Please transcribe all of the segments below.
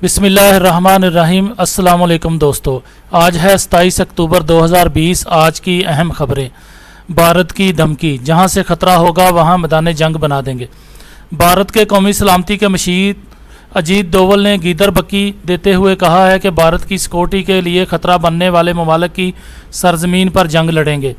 بسم اللہ الرحمن الرحیم۔ السلام علیکم دوستو، آج ہے 27 اکتوبر 2020۔ آج کی اہم خبریں۔ بھارت کی دھمکی، جہاں سے خطرہ ہوگا وہاں میدان جنگ بنا دیں گے۔ بھارت کے قومی سلامتی کے مشیر اجیت ڈوول نے گیدر بکی دیتے ہوئے کہا ہے کہ بھارت کی سیکورٹی کے لیے خطرہ بننے والے ممالک کی سرزمین پر جنگ لڑیں گے۔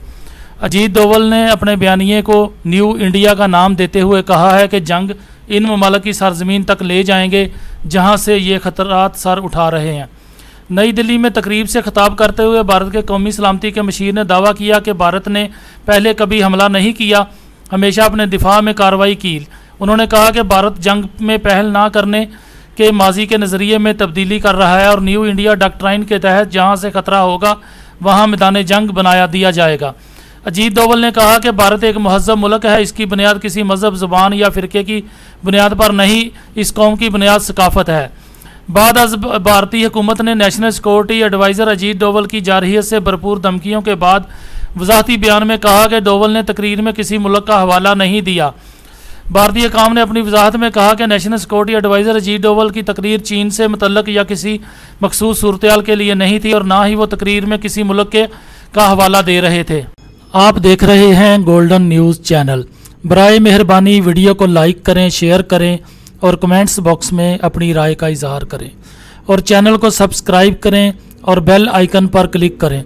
اجیت ڈوول نے اپنے بیانیے کو نیو انڈیا کا نام دیتے ہوئے کہا ہے کہ جنگ ان ممالک کی سرزمین تک لے جائیں گے جہاں سے یہ خطرات سر اٹھا رہے ہیں۔ نئی دلی میں تقریب سے خطاب کرتے ہوئے بھارت کے قومی سلامتی کے مشیر نے دعویٰ کیا کہ بھارت نے پہلے کبھی حملہ نہیں کیا، ہمیشہ اپنے دفاع میں کارروائی کی۔ انہوں نے کہا کہ بھارت جنگ میں پہل نہ کرنے کے ماضی کے نظریے میں تبدیلی کر رہا ہے اور نیو انڈیا ڈاکٹرائن کے تحت جہاں سے خطرہ ہوگا وہاں میدان جنگ بنا دیا جائے گا۔ اجیت ڈوول نے کہا کہ بھارت ایک مہذب ملک ہے، اس کی بنیاد کسی مذہب، زبان یا فرقے کی بنیاد پر نہیں، اس قوم کی بنیاد ثقافت ہے۔ بعد از بھارتی حکومت نے national security adviser Ajit Doval کی جارحیت سے بھرپور دھمکیوں کے بعد وضاحتی بیان میں کہا کہ ڈوول نے تقریر میں کسی ملک کا حوالہ نہیں دیا۔ بھارتی حکام نے اپنی وضاحت میں کہا کہ national security adviser Ajit Doval کی تقریر چین سے متعلق یا کسی مخصوص صورتحال کے لیے نہیں تھی اور نہ ہی وہ تقریر میں کسی ملک کا حوالہ دے رہے تھے۔ آپ دیکھ رہے ہیں گولڈن نیوز چینل۔ برائے مہربانی ویڈیو کو لائک کریں، شیئر کریں اور کمنٹس باکس میں اپنی رائے کا اظہار کریں اور چینل کو سبسکرائب کریں اور بیل آئیکن پر کلک کریں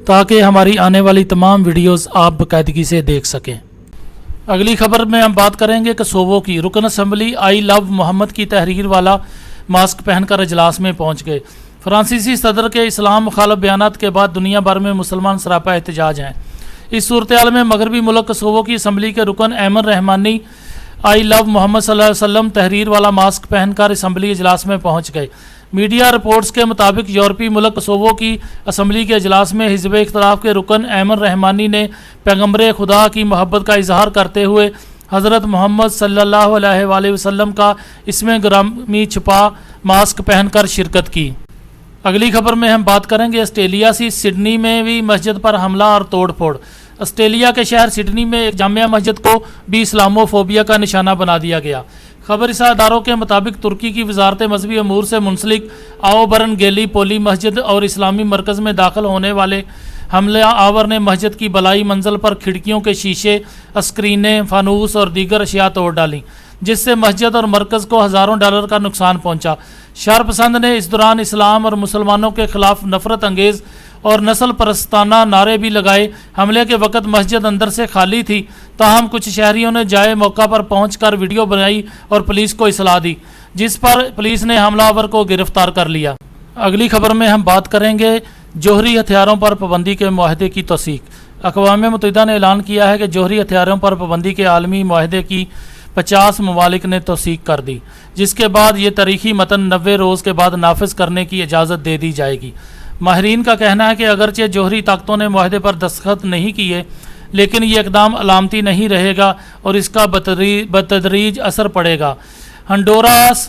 تاکہ ہماری آنے والی تمام ویڈیوز آپ باقاعدگی سے دیکھ سکیں۔ اگلی خبر میں ہم بات کریں گے کوسوو کی۔ رکن اسمبلی آئی لو محمد کی تحریر والا ماسک پہن کر اجلاس میں پہنچ گئے۔ فرانسیسی صدر کے اسلام مخالف بیانات کے بعد دنیا بھر میں مسلمان سراپا احتجاج ہیں۔ اس صورتحال میں مغربی ملک کوسوو کی اسمبلی کے رکن ایمن رحمانی آئی لو محمد صلی اللہ علیہ وسلم تحریر والا ماسک پہن کر اسمبلی اجلاس میں پہنچ گئے۔ میڈیا رپورٹس کے مطابق یورپی ملک کوسوو کی اسمبلی کے اجلاس میں حزب اختلاف کے رکن ایمن رحمانی نے پیغمبر خدا کی محبت کا اظہار کرتے ہوئے حضرت محمد صلی اللہ علیہ وآلہ وسلم کا اسم گرامی چھپا ماسک پہن کر شرکت کی۔ اگلی خبر میں ہم بات کریں گے آسٹریلیا سے۔ سڈنی میں بھی مسجد پر حملہ اور توڑ پھوڑ۔ آسٹریلیا کے شہر سڈنی میں ایک جامع مسجد کو بھی اسلامو فوبیا کا نشانہ بنا دیا گیا۔ خبر رساں اداروں کے مطابق ترکی کی وزارت مذہبی امور سے منسلک آوبرن گیلی پولی مسجد اور اسلامی مرکز میں داخل ہونے والے حملہ آور نے مسجد کی بالائی منزل پر کھڑکیوں کے شیشے، اسکرینیں، فانوس اور دیگر اشیاء توڑ ڈالیں، جس سے مسجد اور مرکز کو ہزاروں ڈالر کا نقصان پہنچا۔ شرپسند نے اس دوران اسلام اور مسلمانوں کے خلاف نفرت انگیز اور نسل پرستانہ نعرے بھی لگائے۔ حملے کے وقت مسجد اندر سے خالی تھی، تاہم کچھ شہریوں نے جائے موقع پر پہنچ کر ویڈیو بنائی اور پولیس کو اطلاع دی، جس پر پولیس نے حملہ آور کو گرفتار کر لیا۔ اگلی خبر میں ہم بات کریں گے جوہری ہتھیاروں پر پابندی کے معاہدے کی توثیق۔ اقوام متحدہ نے اعلان کیا ہے کہ جوہری ہتھیاروں پر پابندی کے عالمی معاہدے کی 50 ممالک نے توثیق کر دی، جس کے بعد یہ تاریخی متن 90 روز کے بعد نافذ کرنے کی اجازت دے دی جائے گی۔ ماہرین کا کہنا ہے کہ اگرچہ جوہری طاقتوں نے معاہدے پر دستخط نہیں کیے، لیکن یہ اقدام علامتی نہیں رہے گا اور اس کا بتدریج اثر پڑے گا۔ ہنڈوراس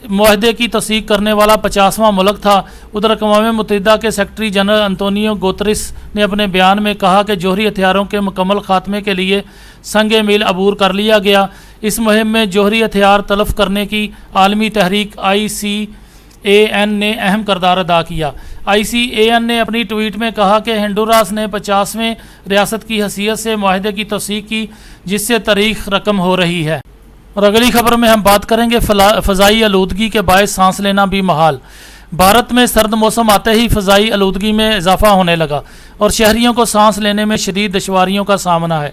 معاہدے کی توثیق کرنے والا 50واں ملک تھا۔ ادھر اقوام متحدہ کے سیکرٹری جنرل انتونیو گوتریس نے اپنے بیان میں کہا کہ جوہری ہتھیاروں کے مکمل خاتمے کے لیے سنگ میل عبور کر لیا گیا۔ اس مہم میں جوہری ہتھیار تلف کرنے کی عالمی تحریک ICAN نے اہم کردار ادا کیا۔ ICAN نے اپنی ٹویٹ میں کہا کہ ہنڈوراس نے 50ویں ریاست کی حیثیت سے معاہدے کی توثیق کی، جس سے تاریخ رقم ہو رہی ہے۔ اور اگلی خبر میں ہم بات کریں گے فضائی آلودگی کے باعث سانس لینا بھی محال۔ بھارت میں سرد موسم آتے ہی فضائی آلودگی میں اضافہ ہونے لگا اور شہریوں کو سانس لینے میں شدید دشواریوں کا سامنا ہے۔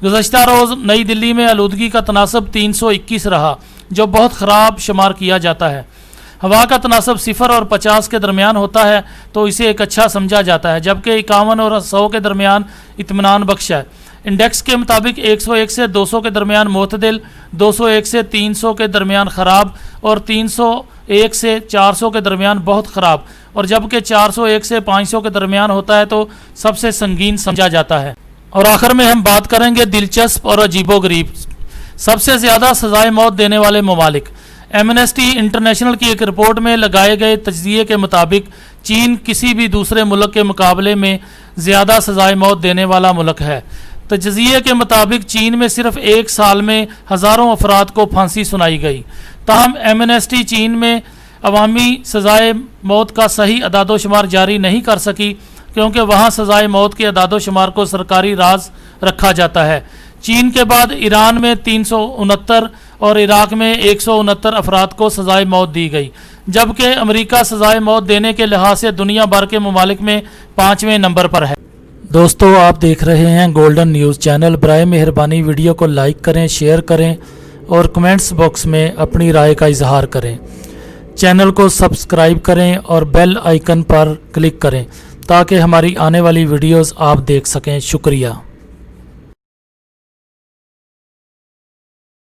گزشتہ روز نئی دلی میں آلودگی کا تناسب 321 رہا، جو بہت خراب شمار کیا جاتا ہے۔ ہوا کا تناسب 0 اور 50 کے درمیان ہوتا ہے تو اسے ایک اچھا سمجھا جاتا ہے، جبکہ 51 اور 100 کے درمیان اطمینان بخش ہے۔ انڈیکس کے مطابق 101 سے 200 کے درمیان معتدل، 201 سے 300 کے درمیان خراب اور 301 سے 400 کے درمیان بہت خراب، اور جبکہ 401 سے 500 کے درمیان ہوتا ہے تو سب سے سنگین سمجھا جاتا ہے۔ اور آخر میں ہم بات کریں گے دلچسپ اور عجیب و غریب سب سے زیادہ سزائے موت دینے والے ممالک۔ ایمنسٹی انٹرنیشنل کی ایک رپورٹ میں لگائے گئے تجزیے کے مطابق چین کسی بھی دوسرے ملک کے مقابلے میں زیادہ سزائے موت دینے والا ملک ہے۔ تجزیے کے مطابق چین میں صرف ایک سال میں ہزاروں افراد کو پھانسی سنائی گئی، تاہم ایمنسٹی چین میں عوامی سزائے موت کا صحیح اعداد و شمار جاری نہیں کر سکی کیونکہ وہاں سزائے موت کے اعداد و شمار کو سرکاری راز رکھا جاتا ہے۔ چین کے بعد ایران میں 369 اور عراق میں 169 افراد کو سزائے موت دی گئی، جبکہ امریکہ سزائے موت دینے کے لحاظ سے دنیا بھر کے ممالک میں 5ویں نمبر پر ہے۔ دوستو آپ دیکھ رہے ہیں گولڈن نیوز چینل۔ برائے مہربانی ویڈیو کو لائک کریں، شیئر کریں اور کمنٹس باکس میں اپنی رائے کا اظہار کریں۔ چینل کو سبسکرائب کریں اور بیل آئیکن پر کلک کریں تاکہ ہماری آنے والی ویڈیوز آپ دیکھ سکیں۔ شکریہ۔